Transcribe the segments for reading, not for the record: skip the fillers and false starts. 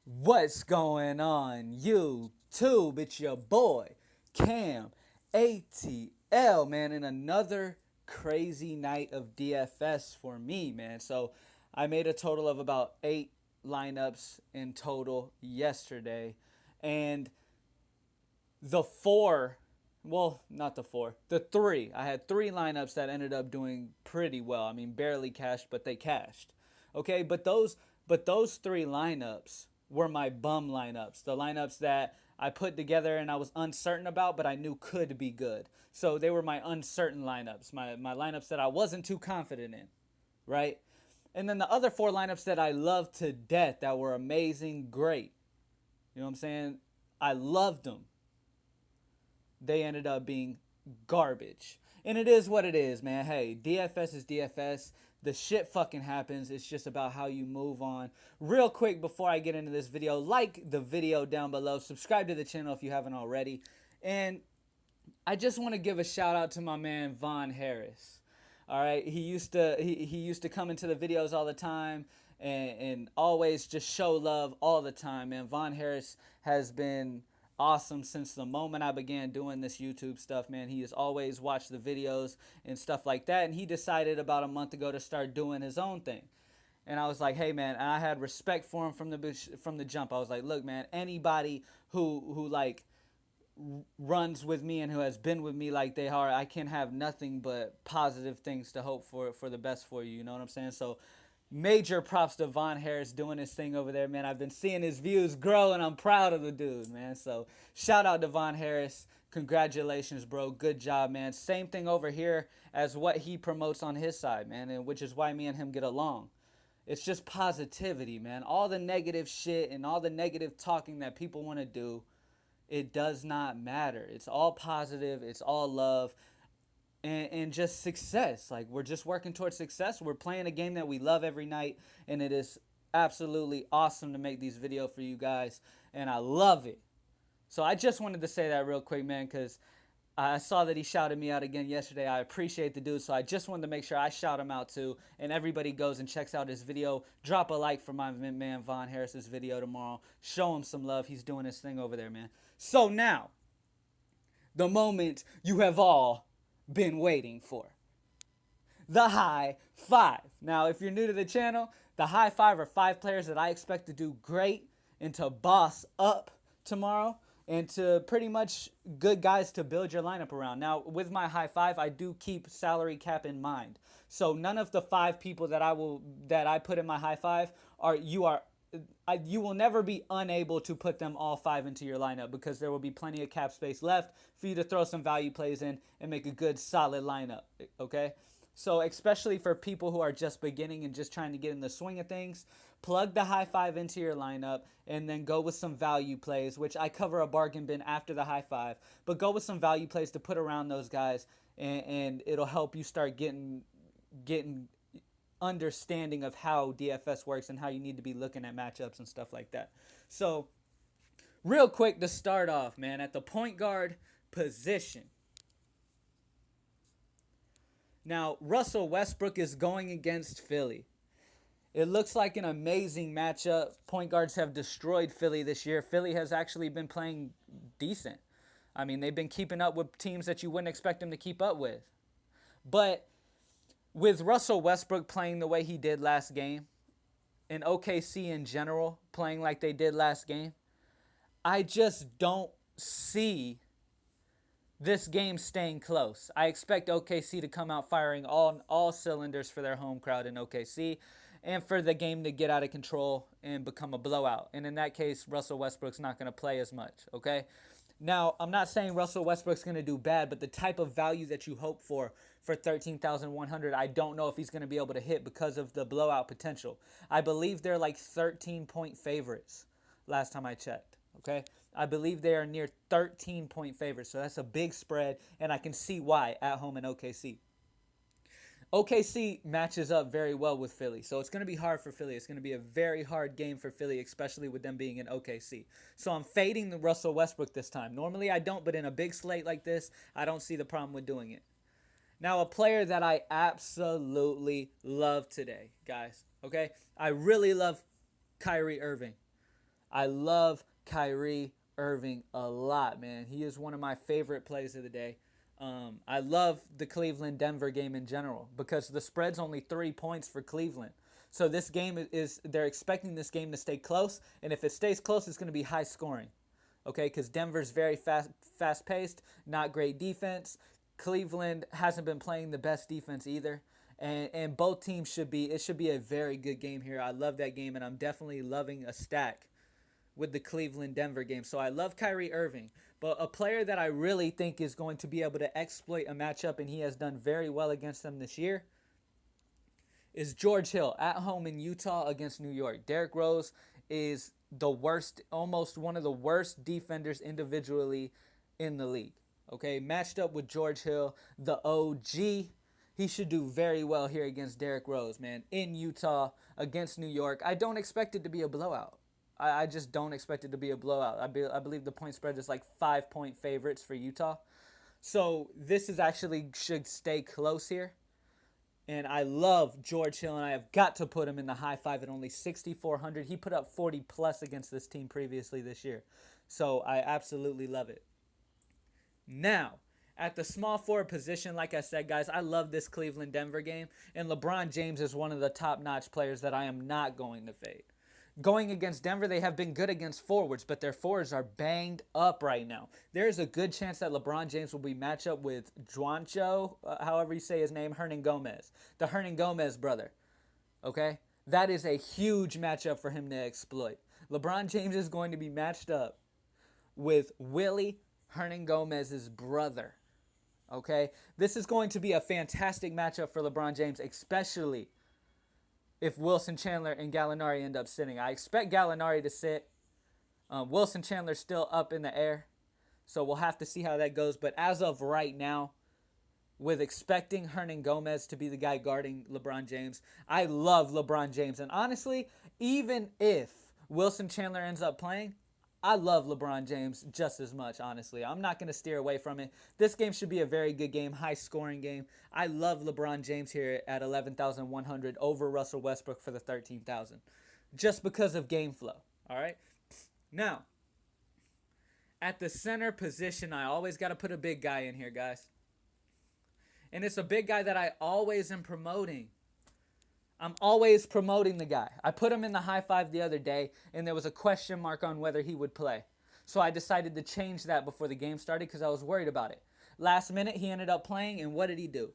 What's going on, YouTube? It's your boy, Cam ATL, man, and another crazy night of DFS for me, man. So I made a total of about 8 lineups in total yesterday, and the four, well, not the four, the three. I had 3 lineups that ended up doing pretty well. I mean, barely cashed, but they cashed. Okay, but those 3 lineups were my bum lineups. The lineups that I put together and I was uncertain about, but I knew could be good. So they were my uncertain lineups, my lineups that I wasn't too confident in, right? And then the other 4 lineups that I loved to death that were amazing, great. You know what I'm saying? I loved them, they ended up being garbage. And it is what it is, man. Hey, DFS is DFS. The shit fucking happens. It's just about how you move on. Real quick before I get into this video, like the video down below. Subscribe to the channel if you haven't already. And I just want to give a shout out to my man Von Harris. All right, he used to come into the videos all the time and always just show love all the time, man. Von Harris has been awesome since the moment I began doing this YouTube stuff, man. He has always watched the videos and stuff like that, and he decided about a month ago to start doing his own thing. And I was like, hey man, and I had respect for him from the jump. I was like, look man, anybody who like runs with me and who has been with me like they are, I can have nothing but positive things to hope for the best for you. You know what I'm saying? So major props to Von Harris doing his thing over there, man. I've been seeing his views grow and I'm proud of the dude, man. So shout out to Von Harris. Congratulations, bro. Good job, man. Same thing over here as what he promotes on his side, man, and which is why me and him get along. It's just positivity, man. All the negative shit and all the negative talking that people want to do, it does not matter. It's all positive. It's all love and just success. Like, we're just working towards success. We're playing a game that we love every night, and it is absolutely awesome to make these videos for you guys, and I love it. So I just wanted to say that real quick, man, because I saw that he shouted me out again yesterday. I appreciate the dude, so I just wanted to make sure I shout him out too. And everybody goes and checks out his video. Drop a like for my man Von Harris's video tomorrow. Show him some love. He's doing his thing over there, man. So now, the moment you have all been waiting for. The high five. Now, if you're new to the channel, the high five are 5 players that I expect to do great and to boss up tomorrow, and to pretty much good guys to build your lineup around. Now, with my high five, I do keep salary cap in mind. So none of the 5 people that I put in my high five you will never be unable to put them all 5 into your lineup, because there will be plenty of cap space left for you to throw some value plays in and make a good solid lineup. Okay. So especially for people who are just beginning and just trying to get in the swing of things, plug the high five into your lineup and then go with some value plays, which I cover a bargain bin after the high five, but go with some value plays to put around those guys, and it'll help you start getting understanding of how DFS works and how you need to be looking at matchups and stuff like that. So real quick to start off, man, at the point guard position. Now, Russell Westbrook is going against Philly. It looks like an amazing matchup. Point guards have destroyed Philly this year. Philly has actually been playing decent. I mean, they've been keeping up with teams that you wouldn't expect them to keep up with. But with Russell Westbrook playing the way he did last game, and OKC in general playing like they did last game, I just don't see this game staying close. I expect OKC to come out firing all cylinders for their home crowd in OKC, and for the game to get out of control and become a blowout. And in that case, Russell Westbrook's not going to play as much, okay? Now, I'm not saying Russell Westbrook's going to do bad, but the type of value that you hope for 13,100, I don't know if he's going to be able to hit because of the blowout potential. I believe they're like 13-point favorites last time I checked, okay? I believe they are near 13-point favorites, so that's a big spread, and I can see why at home in OKC. OKC matches up very well with Philly, so it's going to be hard for Philly. It's going to be a very hard game for Philly, especially with them being in OKC. So I'm fading the Russell Westbrook this time. Normally I don't, but in a big slate like this, I don't see the problem with doing it. Now, a player that I absolutely love today, guys, okay? I really love Kyrie Irving. I love Kyrie Irving a lot, man. He is one of my favorite plays of the day. I love the Cleveland Denver game in general because the spread's only 3 points for Cleveland. So this game they're expecting this game to stay close, and if it stays close, it's going to be high scoring. Okay, because Denver's very fast paced, not great defense. Cleveland hasn't been playing the best defense either. And both teams should be a very good game here. I love that game, and I'm definitely loving a stack with the Cleveland Denver game. So I love Kyrie Irving, but a player that I really think is going to be able to exploit a matchup, and he has done very well against them this year, is George Hill at home in Utah against New York. Derrick Rose is the worst, almost one of the worst defenders individually in the league. Okay, matched up with George Hill, the OG. He should do very well here against Derrick Rose, man. In Utah against New York. I don't expect it to be a blowout. I just don't expect it to be a blowout. I believe the point spread is like 5-point favorites for Utah. So this is actually should stay close here. And I love George Hill, and I have got to put him in the high five at only 6,400. He put up 40 plus against this team previously this year. So I absolutely love it. Now, at the small forward position, like I said, guys, I love this Cleveland-Denver game. And LeBron James is one of the top-notch players that I am not going to fade. Going against Denver, they have been good against forwards, but their forwards are banged up right now. There's a good chance that LeBron James will be matched up with Juancho, however you say his name, Hernangomez, the Hernangomez brother. Okay? That is a huge matchup for him to exploit. LeBron James is going to be matched up with Willie Hernangomez's brother. Okay? This is going to be a fantastic matchup for LeBron James, especially if Wilson Chandler and Gallinari end up sitting. I expect Gallinari to sit. Wilson Chandler's still up in the air, so we'll have to see how that goes. But as of right now, with expecting Hernangomez to be the guy guarding LeBron James, I love LeBron James. And honestly, even if Wilson Chandler ends up playing, I love LeBron James just as much, honestly. I'm not going to steer away from it. This game should be a very good game, high-scoring game. I love LeBron James here at 11,100 over Russell Westbrook for the 13,000, just because of game flow, all right? Now, at the center position, I always got to put a big guy in here, guys. And it's a big guy that I always am promoting. I'm always promoting the guy. I put him in the high five the other day, and there was a question mark on whether he would play. So I decided to change that before the game started because I was worried about it. Last minute, he ended up playing, and what did he do?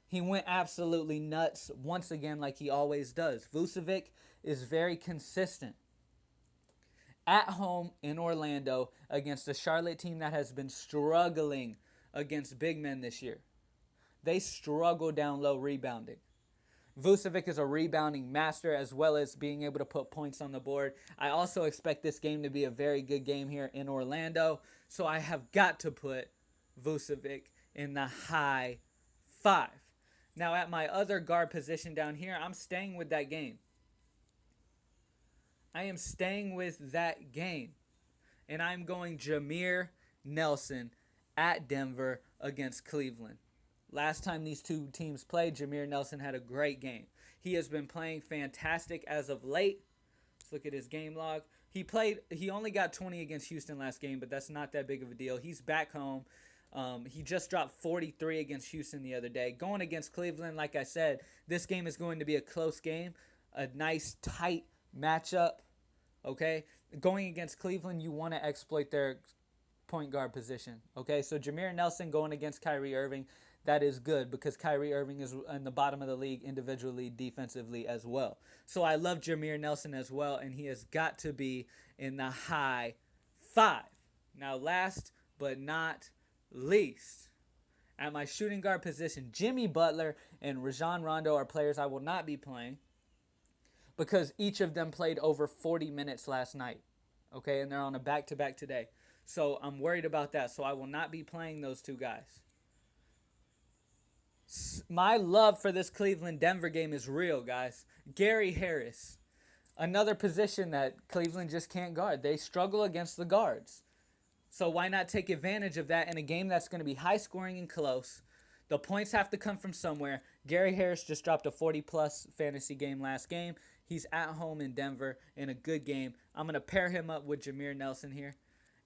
He went absolutely nuts once again like he always does. Vucevic is very consistent. At home in Orlando against a Charlotte team that has been struggling against big men this year. They struggle down low rebounding. Vucevic is a rebounding master as well as being able to put points on the board. I also expect this game to be a very good game here in Orlando. So I have got to put Vucevic in the high five. Now at my other guard position down here, I'm staying with that game. I am staying with that game. And I'm going Jameer Nelson at Denver against Cleveland. Last time these two teams played, Jameer Nelson had a great game. He has been playing fantastic as of late. Let's look at his game log. He only got 20 against Houston last game, but that's not that big of a deal. He's back home. He just dropped 43 against Houston the other day. Going against Cleveland, like I said, this game is going to be a close game, a nice, tight matchup. Okay? Going against Cleveland, you want to exploit their point guard position. Okay? So Jameer Nelson going against Kyrie Irving, that is good because Kyrie Irving is in the bottom of the league individually, defensively as well. So I love Jameer Nelson as well, and he has got to be in the high five. Now, last but not least, at my shooting guard position, Jimmy Butler and Rajon Rondo are players I will not be playing because each of them played over 40 minutes last night. Okay, and they're on a back-to-back today. So I'm worried about that, so I will not be playing those two guys. My love for this Cleveland-Denver game is real, guys. Gary Harris, another position that Cleveland just can't guard. They struggle against the guards. So why not take advantage of that in a game that's going to be high-scoring and close? The points have to come from somewhere. Gary Harris just dropped a 40-plus fantasy game last game. He's at home in Denver in a good game. I'm going to pair him up with Jameer Nelson here.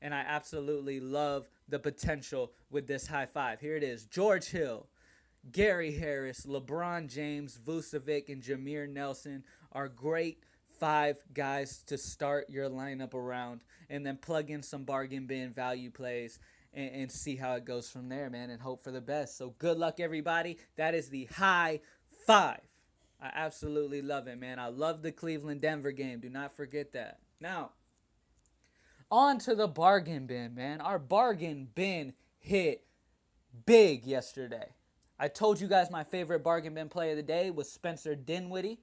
And I absolutely love the potential with this high five. Here it is. George Hill, Gary Harris, LeBron James, Vucevic, and Jameer Nelson are great 5 guys to start your lineup around, and then plug in some bargain bin value plays and see how it goes from there, man, and hope for the best. So good luck, everybody. That is the high five. I absolutely love it, man. I love the Cleveland-Denver game. Do not forget that. Now, on to the bargain bin, man. Our bargain bin hit big yesterday. I told you guys my favorite bargain bin play of the day was Spencer Dinwiddie.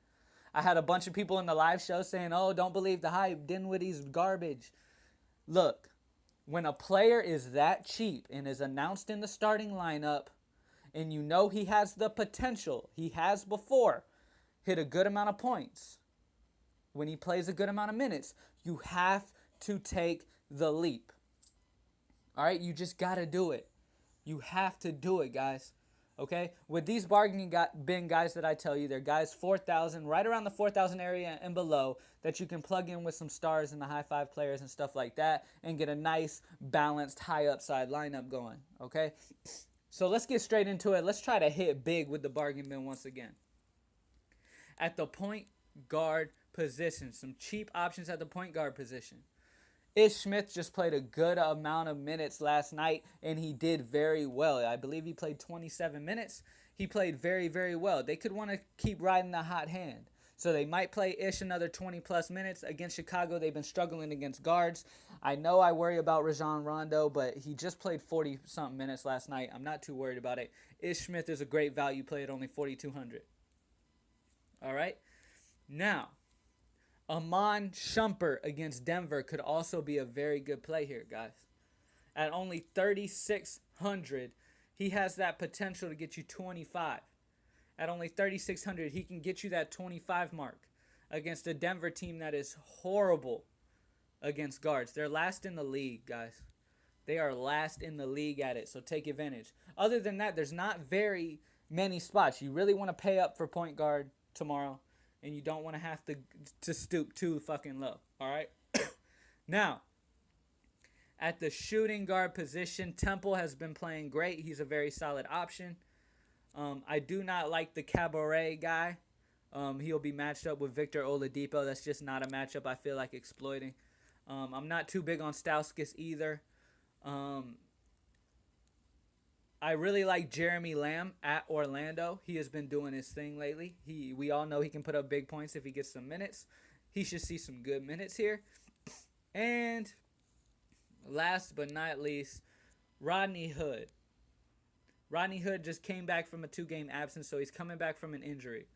I had a bunch of people in the live show saying, oh, don't believe the hype. Dinwiddie's garbage. Look, when a player is that cheap and is announced in the starting lineup and you know he has the potential, he has before hit a good amount of points, when he plays a good amount of minutes, you have to take the leap. All right? You just got to do it. You have to do it, guys. Okay? With these bargaining bin guys that I tell you, they're guys 4,000, right around the 4,000 area and below, that you can plug in with some stars and the high five players and stuff like that and get a nice, balanced, high upside lineup going. Okay? So let's get straight into it. Let's try to hit big with the bargain bin once again. At the point guard position, some cheap options at the point guard position. Ish Smith just played a good amount of minutes last night, and he did very well. I believe he played 27 minutes. He played very, very well. They could want to keep riding the hot hand. So they might play Ish another 20-plus minutes. Against Chicago, they've been struggling against guards. I know I worry about Rajon Rondo, but he just played 40-something minutes last night. I'm not too worried about it. Ish Smith is a great value play at only 4,200. All right? Now, Amon Shumpert against Denver could also be a very good play here, guys. At only 3,600, he has that potential to get you 25. At only 3,600, he can get you that 25 mark against a Denver team that is horrible against guards. They're last in the league, guys. They are last in the league at it, so take advantage. Other than that, there's not very many spots. You really want to pay up for point guard tomorrow, and you don't want to have to stoop too fucking low, all right? Now, at the shooting guard position, Temple has been playing great. He's a very solid option. I do not like the Cabaret guy. He'll be matched up with Victor Oladipo. That's just not a matchup I feel like exploiting. I'm not too big on Stauskas either. I really like Jeremy Lamb at Orlando. He has been doing his thing lately. We all know he can put up big points if he gets some minutes. He should see some good minutes here. And last but not least, Rodney Hood. Rodney Hood just came back from a 2-game absence, so he's coming back from an injury.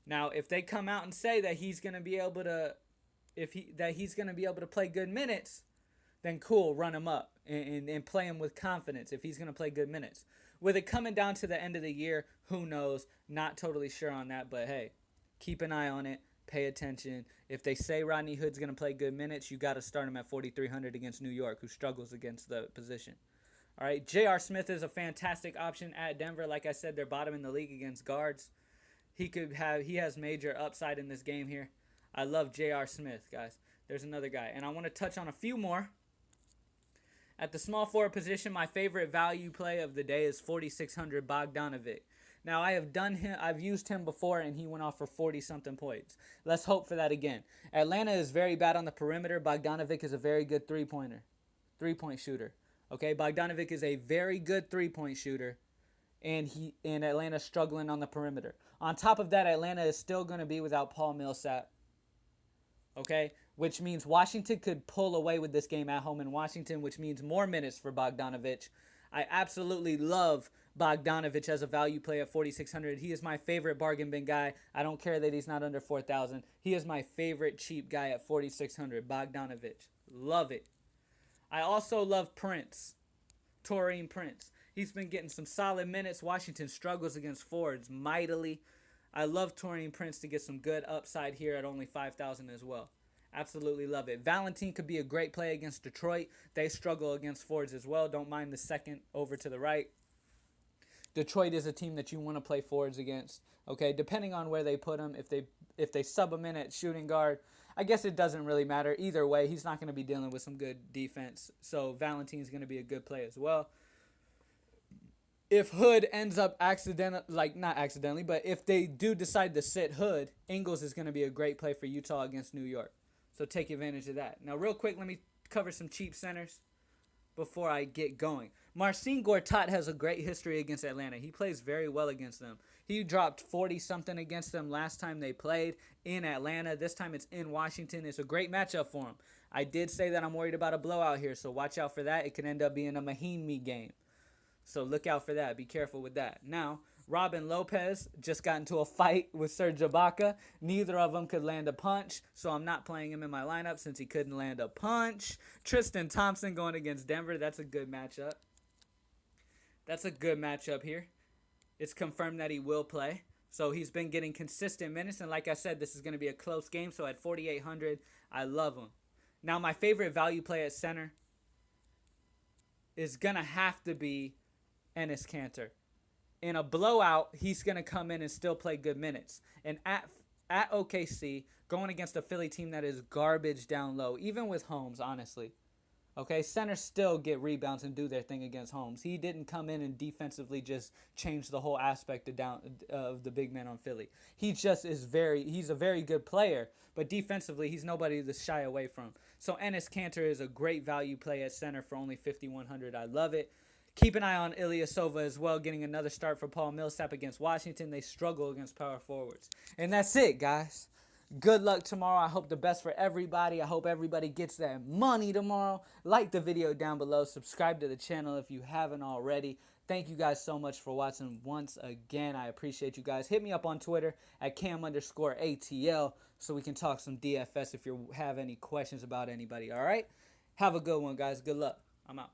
Now, if they come out and say that he's going to be able to play good minutes, then cool, run him up and play him with confidence if he's going to play good minutes. With it coming down to the end of the year, who knows? Not totally sure on that, but hey, keep an eye on it. Pay attention. If they say Rodney Hood's going to play good minutes, you got to start him at 4,300 against New York, who struggles against the position. All right, J.R. Smith is a fantastic option at Denver. Like I said, they're bottom in the league against guards. He has major upside in this game here. I love J.R. Smith, guys. There's another guy. And I want to touch on a few more. At the small forward position, my favorite value play of the day is 4,600 Bogdanovic. Now, I've used him before, and he went off for 40-something points. Let's hope for that again. Atlanta is very bad on the perimeter. Bogdanovic is a very good three-point shooter. Okay, Bogdanovic is a very good three-point shooter, and Atlanta's struggling on the perimeter. On top of that, Atlanta is still going to be without Paul Millsap. Okay, which means Washington could pull away with this game at home in Washington, which means more minutes for Bogdanovic. I absolutely love Bogdanovic as a value play at 4,600. He is my favorite bargain bin guy. I don't care that he's not under 4,000. He is my favorite cheap guy at 4,600, Bogdanovic. Love it. I also love Prince, Taurean Prince. He's been getting some solid minutes. Washington struggles against forwards mightily. I love Taurean Prince to get some good upside here at only 5,000 as well. Absolutely love it. Valentine could be a great play against Detroit. They struggle against forwards as well. Don't mind the second over to the right. Detroit is a team that you want to play forwards against. Okay, depending on where they put him, if they sub him in at shooting guard, I guess it doesn't really matter. Either way, he's not going to be dealing with some good defense. So Valentine's going to be a good play as well. If Hood ends up not accidentally, but if they do decide to sit Hood, Ingles is going to be a great play for Utah against New York. So take advantage of that. Now, real quick, let me cover some cheap centers before I get going. Marcin Gortat has a great history against Atlanta. He plays very well against them. He dropped 40-something against them last time they played in Atlanta. This time it's in Washington. It's a great matchup for him. I did say that I'm worried about a blowout here, so watch out for that. It could end up being a Mahinmi game. So look out for that. Be careful with that. Now, Robin Lopez just got into a fight with Serge Ibaka. Neither of them could land a punch, so I'm not playing him in my lineup since he couldn't land a punch. Tristan Thompson going against Denver. That's a good matchup. That's a good matchup here. It's confirmed that he will play. So he's been getting consistent minutes, and like I said, this is going to be a close game. So at 4,800, I love him. Now, my favorite value play at center is going to have to be Enes Kanter. In a blowout, he's going to come in and still play good minutes. And at OKC, going against a Philly team that is garbage down low, even with Holmes, honestly. Okay, centers still get rebounds and do their thing against Holmes. He didn't come in and defensively just change the whole aspect of the big man on Philly. He's a very good player, but defensively, he's nobody to shy away from. So Enes Kanter is a great value play at center for only 5,100. I love it. Keep an eye on Ilyasova as well, getting another start for Paul Millsap against Washington. They struggle against power forwards. And that's it, guys. Good luck tomorrow. I hope the best for everybody. I hope everybody gets that money tomorrow. Like the video down below. Subscribe to the channel if you haven't already. Thank you guys so much for watching once again. I appreciate you guys. Hit me up on Twitter at Cam_ATL so we can talk some DFS if you have any questions about anybody. All right? Have a good one, guys. Good luck. I'm out.